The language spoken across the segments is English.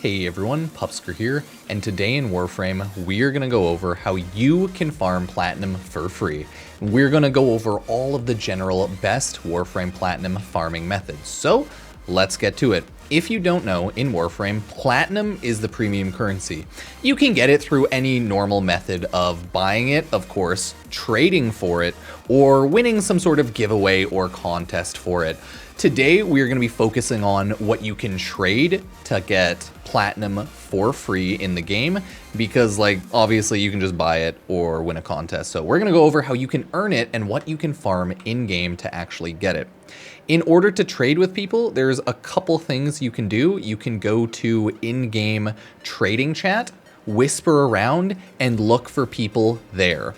Hey everyone, Pupsker here, and today in Warframe, we're going to go over how you can farm Platinum for free. We're going to go over all of the general best Warframe Platinum farming methods. So, let's get to it. If you don't know, in Warframe, Platinum is the premium currency. You can get it through any normal method of buying it, of course, trading for it, or winning some sort of giveaway or contest for it. Today, we're going to be focusing on what you can trade to get Platinum for free in the game, because obviously you can just buy it or win a contest. So we're going to go over how you can earn it and what you can farm in game to actually get it. In order to trade with people, there's a couple things you can do. You can go to in-game trading chat, whisper around, and look for people there.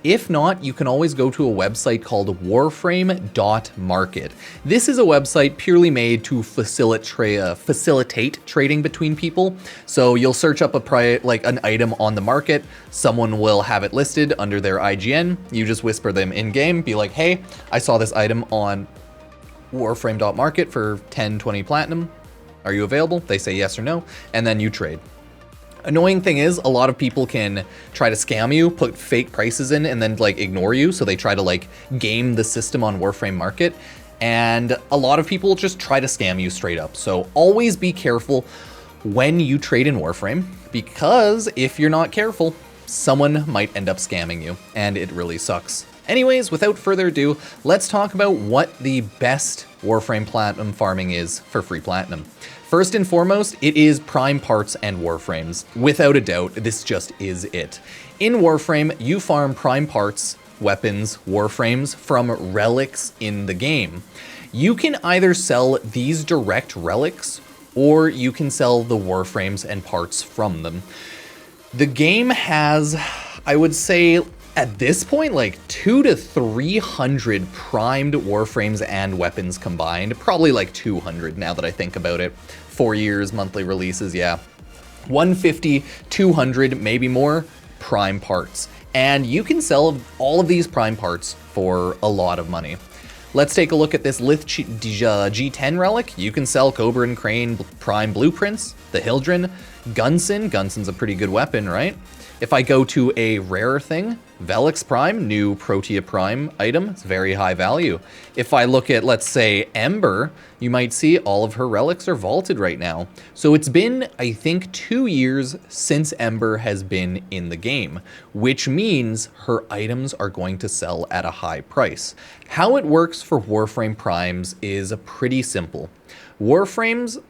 If not, you can always go to a website called Warframe.market. This is a website purely made to facilitate trading between people. So you'll search up an item on the market, someone will have it listed under their IGN, you just whisper them in-game, be like, hey, I saw this item on Warframe.market for 10, 20 platinum. Are you available? They say yes or no, and then you trade. Annoying thing is, a lot of people can try to scam you, put fake prices in, and then ignore you. So they try to game the system on Warframe Market. And a lot of people just try to scam you straight up. So always be careful when you trade in Warframe, because if you're not careful, someone might end up scamming you, and it really sucks. Anyways, without further ado, let's talk about what the best Warframe Platinum farming is for free Platinum. First and foremost, it is prime parts and Warframes. Without a doubt, this just is it. In Warframe, you farm prime parts, weapons, Warframes from relics in the game. You can either sell these direct relics, or you can sell the Warframes and parts from them. The game has, I would say, at this point, 200 to 300 primed Warframes and weapons combined. Probably 200 now that I think about it. 4 years, monthly releases, yeah. 150, 200, maybe more prime parts. And you can sell all of these prime parts for a lot of money. Let's take a look at this Lith G10 relic. You can sell Cobra and Crane prime blueprints, the Hildren, Gunson. Gunson's a pretty good weapon, right? If I go to a rarer thing, Velix Prime, new Protea Prime item, it's very high value. If I look at, let's say, Ember, you might see all of her relics are vaulted right now. So it's been, I think, 2 years since Ember has been in the game, which means her items are going to sell at a high price. How it works for Warframe Primes is pretty simple. Warframes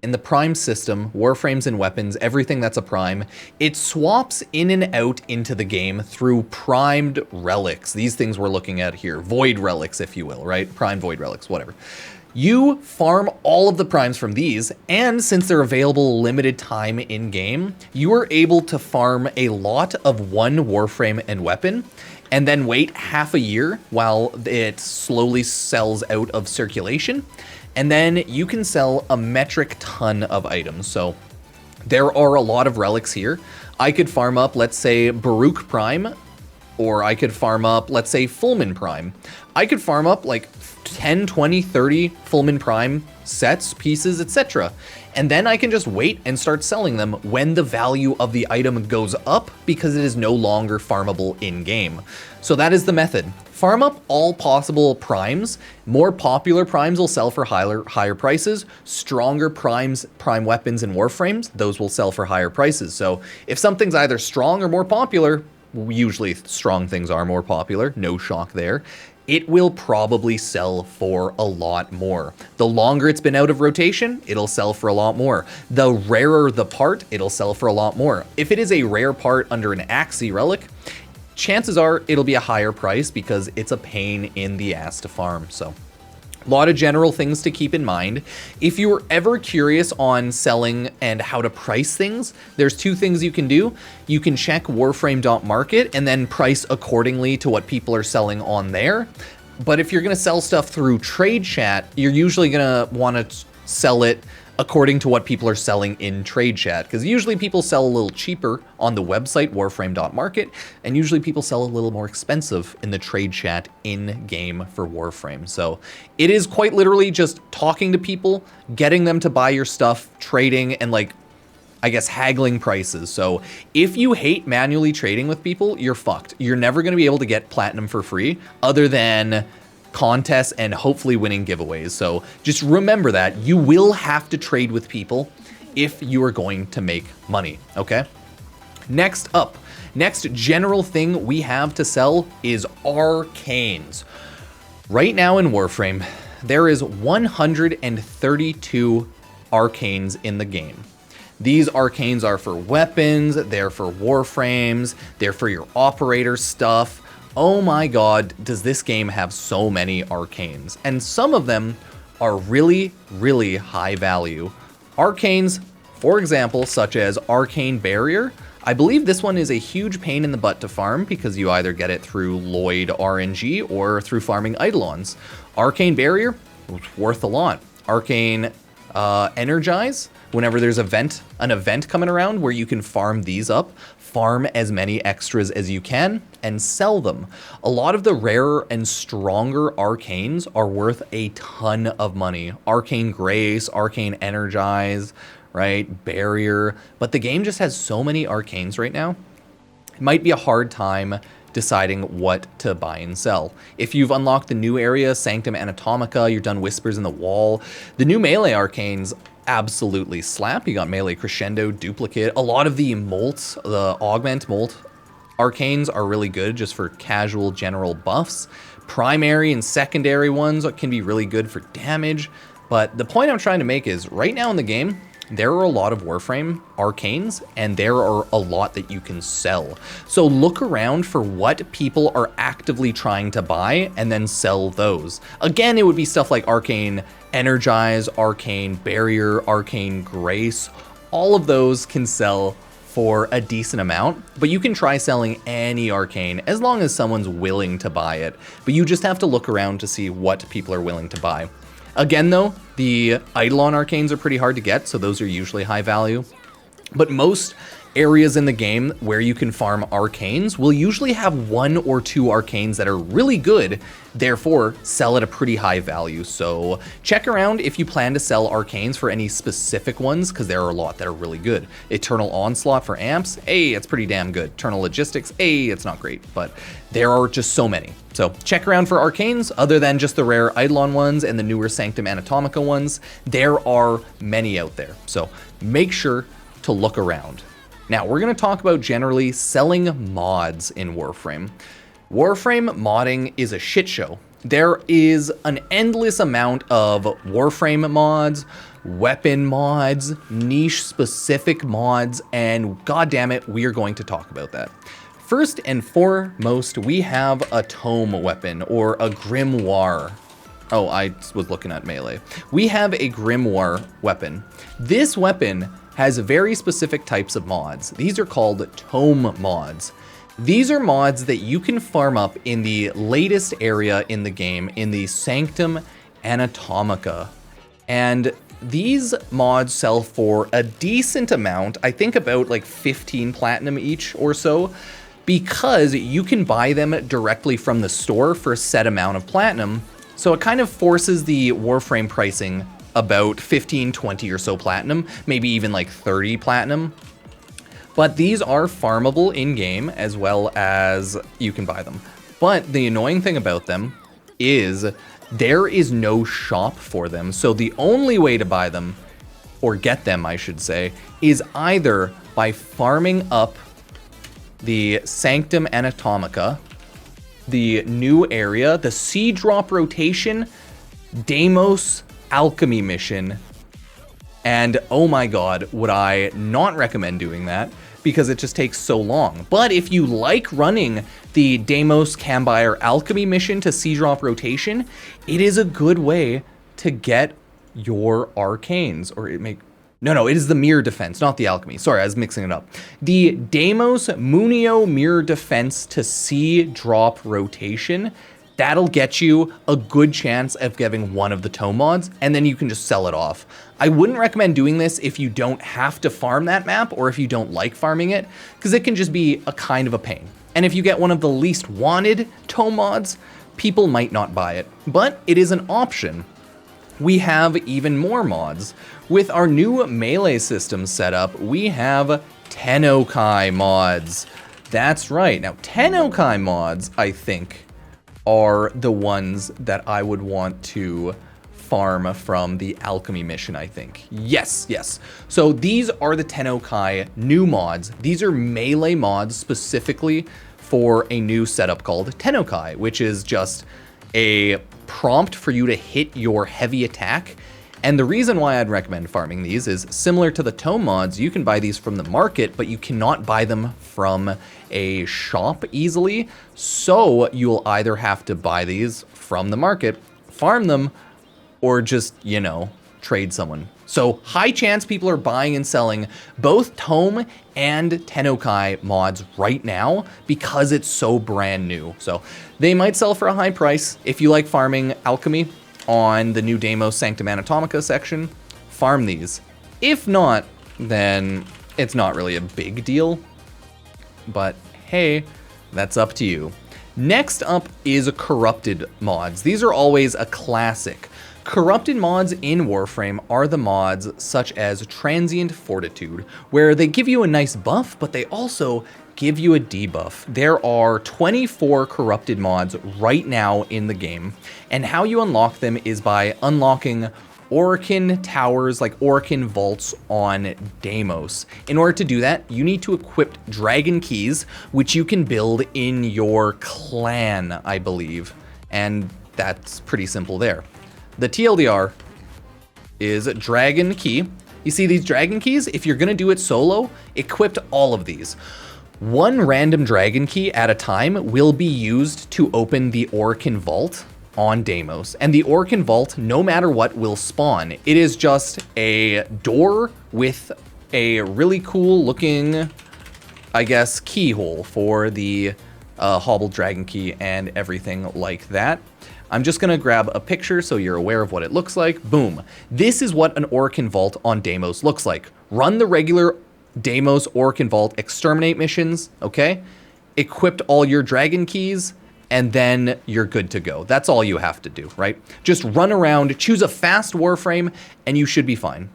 in the Prime system, Warframes and weapons, everything that's a Prime, it swaps in and out into the game through primed relics. These things we're looking at here, void relics, if you will, right? Prime void relics, whatever. You farm all of the primes from these, and since they're available limited time in-game, you are able to farm a lot of one Warframe and weapon, and then wait half a year while it slowly sells out of circulation. And then you can sell a metric ton of items. So there are a lot of relics here. I could farm up, let's say, Baruch Prime, or I could farm up, let's say, Fulman Prime. I could farm up 10, 20, 30 Fulman Prime sets, pieces, etc. And then I can just wait and start selling them when the value of the item goes up, because it is no longer farmable in-game. So that is the method. Farm up all possible primes. More popular primes will sell for higher prices. Stronger primes, prime weapons and Warframes, those will sell for higher prices. So if something's either strong or more popular, usually strong things are more popular, no shock there, it will probably sell for a lot more. The longer it's been out of rotation, it'll sell for a lot more. The rarer the part, it'll sell for a lot more. If it is a rare part under an Axie relic, chances are it'll be a higher price because it's a pain in the ass to farm. So a lot of general things to keep in mind. If you were ever curious on selling and how to price things, there's two things you can do. You can check Warframe.market and then price accordingly to what people are selling on there. But if you're going to sell stuff through trade chat, you're usually going to want to sell it according to what people are selling in trade chat, because usually people sell a little cheaper on the website Warframe.market, and usually people sell a little more expensive in the trade chat in game for Warframe. So it is quite literally just talking to people, getting them to buy your stuff, trading, and I guess, haggling prices. So if you hate manually trading with people, you're fucked. You're never going to be able to get platinum for free other than contests and hopefully winning giveaways. So just remember that you will have to trade with people if you are going to make money, okay? Next up, next general thing we have to sell is Arcanes. Right now in Warframe, there is 132 Arcanes in the game. These Arcanes are for weapons, they're for Warframes, they're for your operator stuff. Oh my god, does this game have so many Arcanes. And some of them are really, really high value. Arcanes, for example, such as Arcane Barrier. I believe this one is a huge pain in the butt to farm because you either get it through Lloyd RNG or through farming Eidolons. Arcane Barrier, worth a lot. Arcane Energize, whenever there's an event coming around where you can farm these up, farm as many extras as you can and sell them. A lot of the rarer and stronger Arcanes are worth a ton of money. Arcane Grace, Arcane Energize, right? Barrier. But the game just has so many Arcanes right now. It might be a hard time deciding what to buy and sell. If you've unlocked the new area, Sanctum Anatomica, you're done Whispers in the Wall, the new melee Arcanes absolutely slap. You got Melee Crescendo, Duplicate. A lot of the Molt, the Augment Molt Arcanes are really good just for casual general buffs. Primary and secondary ones can be really good for damage. But the point I'm trying to make is right now in the game, there are a lot of Warframe Arcanes, and there are a lot that you can sell. So look around for what people are actively trying to buy and then sell those. Again, it would be stuff like Arcane Energize, Arcane Barrier, Arcane Grace. All of those can sell for a decent amount, but you can try selling any Arcane as long as someone's willing to buy it. But you just have to look around to see what people are willing to buy. Again, though, the Eidolon Arcanes are pretty hard to get, so those are usually high value. But most areas in the game where you can farm Arcanes will usually have 1 or 2 Arcanes that are really good, therefore sell at a pretty high value. So check around if you plan to sell Arcanes for any specific ones, because there are a lot that are really good. Eternal Onslaught for amps, hey, it's pretty damn good. Eternal Logistics, hey, it's not great, but there are just so many. So check around for Arcanes, other than just the rare Eidolon ones and the newer Sanctum Anatomica ones. There are many out there, so make sure to look around. Now, we're going to talk about generally selling mods in Warframe. Warframe modding is a shit show. There is an endless amount of Warframe mods, weapon mods, niche-specific mods, and goddammit, we are going to talk about that. First and foremost, we have a tome weapon, or a grimoire. Oh, I was looking at melee. We have a grimoire weapon. This weapon has very specific types of mods. These are called Tome Mods. These are mods that you can farm up in the latest area in the game, in the Sanctum Anatomica. And these mods sell for a decent amount, I think about like 15 platinum each or so, because you can buy them directly from the store for a set amount of platinum. So it kind of forces the Warframe pricing about 15, 20 or so platinum, maybe even like 30 platinum. But these are farmable in-game as well as you can buy them. But the annoying thing about them is there is no shop for them. So the only way to buy them, or get them I should say, is either by farming up the Sanctum Anatomica, the new area, the Sea Drop Rotation, Deimos Alchemy mission, and oh my god, would I not recommend doing that because it just takes so long. But if you like running the Deimos Cambyre Alchemy mission to Sea Drop Rotation, it is a good way to get your Arcanes, or it is the Mirror Defense, not the Alchemy. Sorry, I was mixing it up. The Deimos Munio Mirror Defense to Sea Drop Rotation, that'll get you a good chance of getting one of the Tome Mods, and then you can just sell it off. I wouldn't recommend doing this if you don't have to farm that map, or if you don't like farming it, because it can just be a kind of a pain. And if you get one of the least wanted Tome Mods, people might not buy it, but it is an option. we have even more mods. With our new melee system set up, we have Tennokai Mods. That's right. Now, Tennokai Mods, I think, are the ones that I would want to farm from the alchemy mission, I think. Yes, yes. So these are the Tennokai new mods. These are melee mods specifically for a new setup called Tennokai, which is just a prompt for you to hit your heavy attack. And the reason why I'd recommend farming these is similar to the Tome Mods. You can buy these from the market, but you cannot buy them from a shop easily. So you'll either have to buy these from the market, farm them, or just, you know, trade someone. So high chance people are buying and selling both Tome and Tennokai mods right now because it's so brand new. So they might sell for a high price. If you like farming alchemy on the new Deimos Sanctum Anatomica section, farm these. If not, then it's not really a big deal. But hey, that's up to you. Next up is corrupted mods. These are always a classic. Corrupted mods in Warframe are the mods such as Transient Fortitude, where they give you a nice buff, but they also give you a debuff. There are 24 corrupted mods right now in the game, and how you unlock them is by unlocking Orokin towers, like Orokin vaults on Deimos. In order to do that, you need to equip dragon keys, which you can build in your clan, I believe, and that's pretty simple there. The TLDR is dragon key. You see these dragon keys? If you're gonna do it solo, equip all of these. One random dragon key at a time will be used to open the Orokin vault on Deimos. And the Orokin vault, no matter what, will spawn. It is just a door with a really cool looking, I guess, keyhole for the hobbled dragon key and everything like that. I'm just gonna grab a picture so you're aware of what it looks like. Boom. This is what an Orokin vault on Deimos looks like. Run the regular Deimos Orokin vault exterminate missions, okay? Equip all your dragon keys, and then you're good to go. That's all you have to do, right? Just run around, choose a fast Warframe, and you should be fine.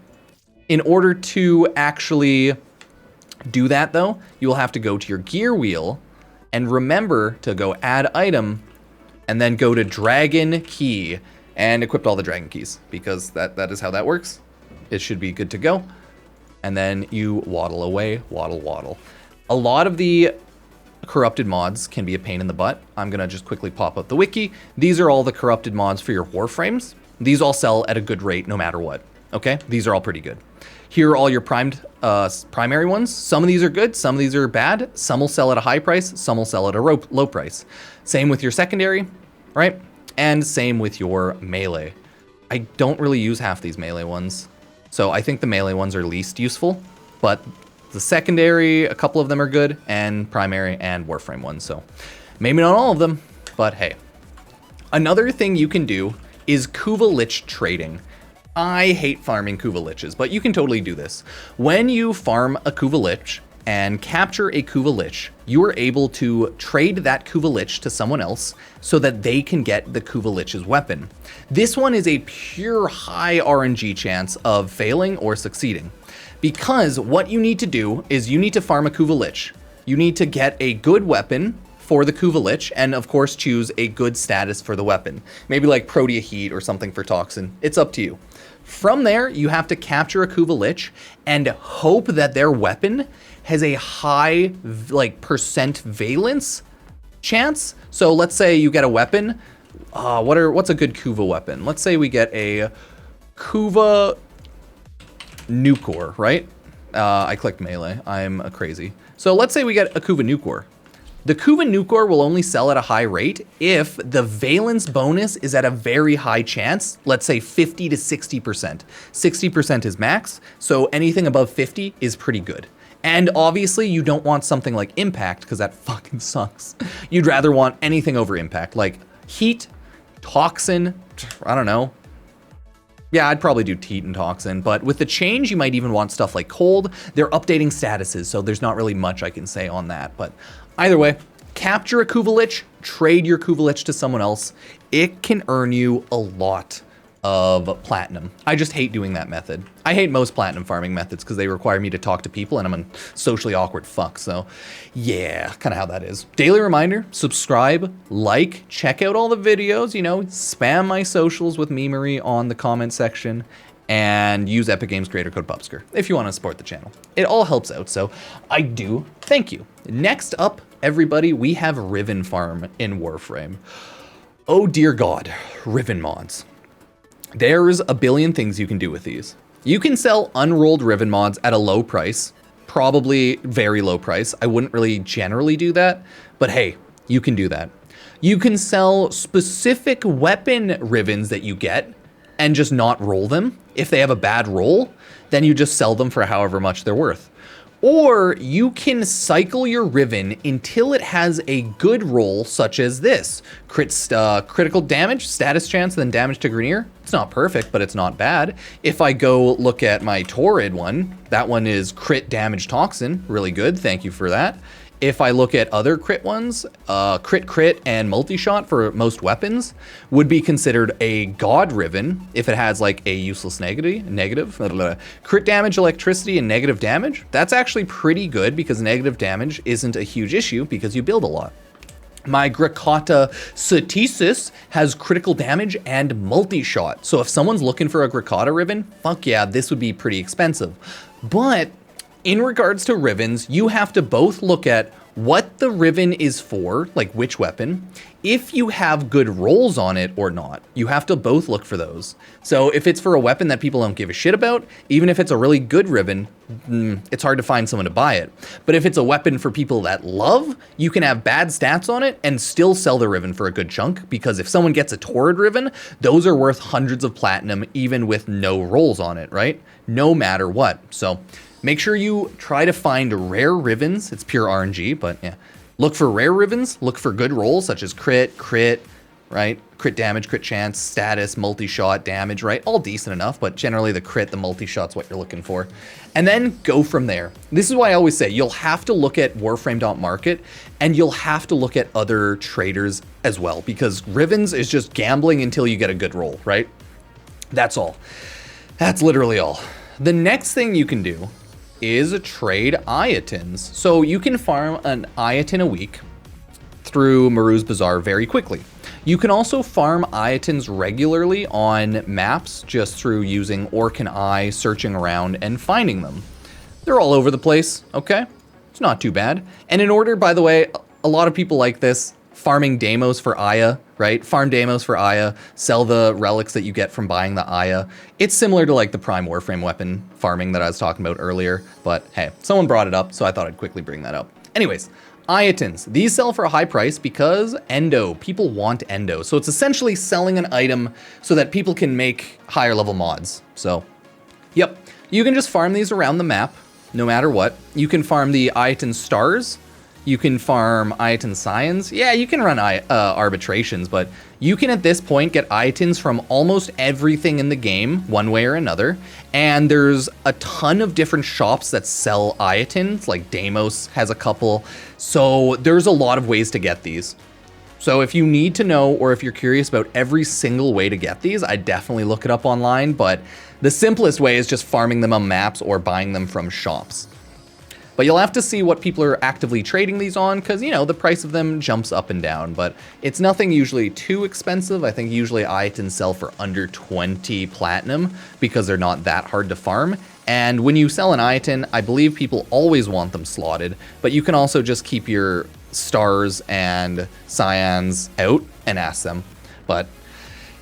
In order to actually do that though, you will have to go to your gear wheel and remember to go add item and then go to dragon key and equip all the dragon keys because that is how that works. It should be good to go. And then you waddle away, waddle, waddle. A lot of the corrupted mods can be a pain in the butt. I'm gonna just quickly pop up the wiki. These are all the corrupted mods for your Warframes. These all sell at a good rate no matter what, okay? These are all pretty good. Here are all your primary ones. Some of these are good, some of these are bad. Some will sell at a high price, some will sell at a low price. Same with your secondary, right? And same with your melee. I don't really use half these melee ones. So I think the melee ones are least useful, but the secondary, a couple of them are good, and primary and Warframe ones. So maybe not all of them, but hey. Another thing you can do is Kuva Lich Trading. I hate farming Kuva Liches, but you can totally do this. When you farm a Kuva Lich and capture a Kuva Lich, you are able to trade that Kuva Lich to someone else so that they can get the Kuva Lich's weapon. This one is a pure high RNG chance of failing or succeeding. Because what you need to do is you need to farm a Kuva Lich. You need to get a good weapon for the Kuva Lich, and of course choose a good status for the weapon. Maybe like Protea Heat or something for Toxin. It's up to you. From there, you have to capture a Kuva Lich and hope that their weapon has a high percent valence chance. So let's say you get a weapon. What's a good Kuva weapon? Let's say we get a Kuva Nukor, right? I clicked melee. I'm crazy. So let's say we get a Kuva Nukor. The Kuva Nukor will only sell at a high rate if the valence bonus is at a very high chance, let's say 50 to 60%. 60% is max, so anything above 50 is pretty good. And obviously you don't want something like Impact, because that fucking sucks. You'd rather want anything over Impact, like Heat, Toxin, I don't know. Yeah, I'd probably do Heat and Toxin, but with the change, you might even want stuff like Cold. They're updating statuses, so there's not really much I can say on that, but either way, capture a Kuva Lich, trade your Kuva Lich to someone else. It can earn you a lot of platinum. I just hate doing that method. I hate most platinum farming methods because they require me to talk to people and I'm a socially awkward fuck. So yeah, kind of how that is. Daily reminder, subscribe, like, check out all the videos, you know, spam my socials with memery on the comment section, and use Epic Games creator code Pupsker if you want to support the channel. It all helps out, so I do thank you. Next up, everybody, we have Riven Farm in Warframe. Oh dear God, Riven mods. There's a billion things you can do with these. You can sell unrolled Riven mods at a low price, probably very low price. I wouldn't really generally do that, but hey, you can do that. You can sell specific weapon Rivens that you get and just not roll them. If they have a bad roll, then you just sell them for however much they're worth. Or you can cycle your Riven until it has a good roll, such as this. Critical damage, status chance, then damage to Grenier. It's not perfect, but it's not bad. If I go look at my Torrid one, that one is crit damage toxin, really good, thank you for that. If I look at other crit ones, crit and multi-shot for most weapons would be considered a god Riven if it has like a useless negative. Crit damage, electricity, and negative damage. That's actually pretty good because negative damage isn't a huge issue because you build a lot. My Grakata Satesis has critical damage and multi-shot. So if someone's looking for a Grakata Riven, fuck yeah, this would be pretty expensive. But in regards to Rivens, you have to both look at what the Riven is for, like which weapon, if you have good rolls on it or not. You have to both look for those. So if it's for a weapon that people don't give a shit about, even if it's a really good Riven, it's hard to find someone to buy it. But if it's a weapon for people that love, you can have bad stats on it and still sell the Riven for a good chunk, because if someone gets a Torrid Riven, those are worth hundreds of platinum even with no rolls on it, right? No matter what. So make sure you try to find rare Rivens. It's pure RNG, but yeah. Look for rare Rivens. Look for good rolls such as crit, right? Crit damage, crit chance, status, multi-shot, damage, right? All decent enough, but generally the crit, the multi-shot's what you're looking for. And then go from there. This is why I always say you'll have to look at Warframe.market and you'll have to look at other traders as well, because Rivens is just gambling until you get a good roll, right? That's all. That's literally all. The next thing you can do is trade Ayatans. So you can farm an Ayatan a week through Maru's Bazaar very quickly. You can also farm Ayatans regularly on maps just through using Orcan Eye, searching around and finding them. They're all over the place, okay? It's not too bad. And in order, by the way, a lot of people like this, farming Deimos for Aya, right? Farm Deimos for Aya, sell the relics that you get from buying the Aya. It's similar to like the Prime Warframe weapon farming that I was talking about earlier, but hey, someone brought it up, so I thought I'd quickly bring that up. Anyways, Ayatans. These sell for a high price because Endo. People want Endo. So it's essentially selling an item so that people can make higher level mods. So, yep. You can just farm these around the map, no matter what. You can farm the Ayatan Stars. You can farm Ayatan Scions. Yeah, you can run arbitrations, but you can at this point get Ayatans from almost everything in the game, one way or another. And there's a ton of different shops that sell Ayatans, like Deimos has a couple. So there's a lot of ways to get these. So if you need to know, or if you're curious about every single way to get these, I definitely look it up online, but the simplest way is just farming them on maps or buying them from shops. But you'll have to see what people are actively trading these on, because, you know, the price of them jumps up and down, but it's nothing usually too expensive. I think usually Ayatans sell for under 20 platinum because they're not that hard to farm. And when you sell an Ayatan, I believe people always want them slotted, but you can also just keep your stars and scions out and ask them. But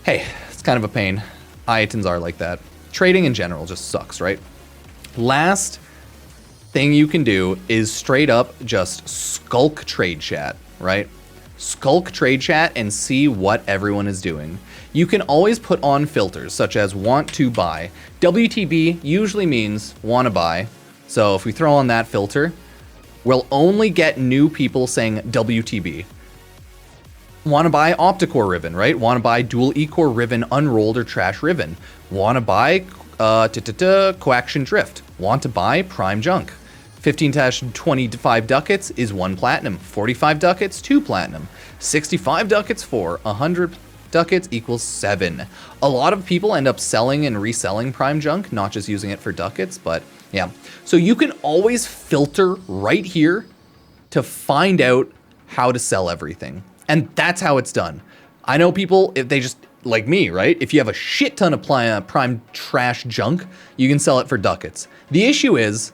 hey, it's kind of a pain. Ayatans are like that. Trading in general just sucks, right? Last thing you can do is straight up just skulk trade chat, right? Skulk trade chat and see what everyone is doing. You can always put on filters such as want to buy. WTB usually means want to buy. So if we throw on that filter, we'll only get new people saying WTB. Want to buy Opticore Riven, right? Want to buy Dual E-Core Riven Unrolled or Trash Riven. Want to buy Coaction Drift. Want to buy Prime Junk. 15-25 ducats is 1 platinum. 45 ducats, 2 platinum. 65 ducats, 4. 100 ducats equals 7. A lot of people end up selling and reselling prime junk, not just using it for ducats, but yeah. So you can always filter right here to find out how to sell everything. And that's how it's done. I know people, if they just, like me, right? If you have a shit ton of prime trash junk, you can sell it for ducats. The issue is,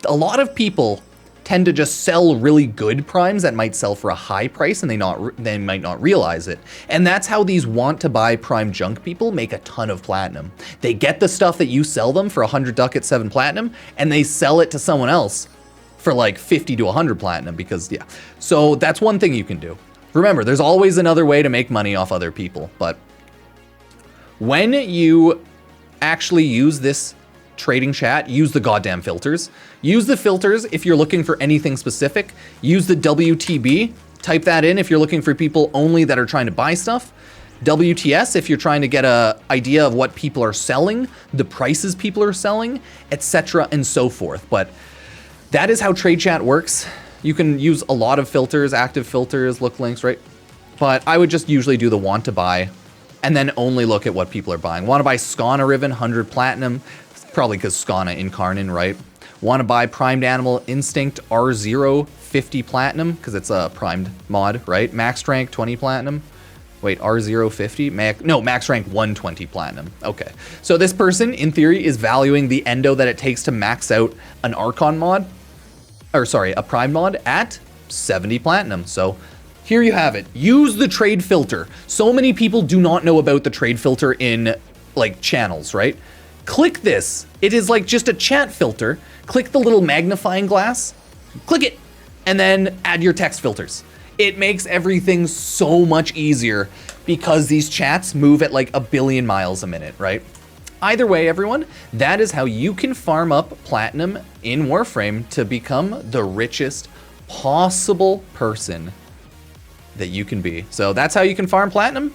a lot of people tend to just sell really good primes that might sell for a high price and they might not realize it. And that's how these want to buy prime junk people make a ton of platinum. They get the stuff that you sell them for 100 ducats, 7 platinum, and they sell it to someone else for like 50 to 100 platinum because, yeah. So that's one thing you can do. Remember, there's always another way to make money off other people, but when you actually use this trading chat, use the goddamn filters. Use the filters if you're looking for anything specific. Use the WTB, type that in if you're looking for people only that are trying to buy stuff. WTS if you're trying to get an idea of what people are selling, the prices people are selling, etc. and so forth. But that is how trade chat works. You can use a lot of filters, active filters, look links, right? But I would just usually do the want to buy and then only look at what people are buying. Want to buy Skana Riven, 100 platinum, probably because Skana Incarnin, right? Want to buy Primed Animal Instinct R0, 50 platinum, because it's a primed mod, right? Max rank, 20 platinum. Wait, R0, 50? Max rank, 120 platinum. Okay. So this person, in theory, is valuing the endo that it takes to max out an Archon mod, or sorry, a Prime mod at 70 platinum. So here you have it. Use the trade filter. So many people do not know about the trade filter in like channels, right? Click this. It is like just a chat filter. Click the little magnifying glass, click it, and then add your text filters. It makes everything so much easier because these chats move at like 1 billion miles a minute, right? Either way, everyone, that is how you can farm up platinum in Warframe to become the richest possible person that you can be. So that's how you can farm platinum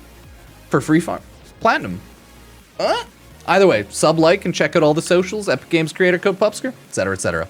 for free farm platinum. Either way, sub, like, and check out all the socials, Epic Games creator code Pupsker, etc., etc.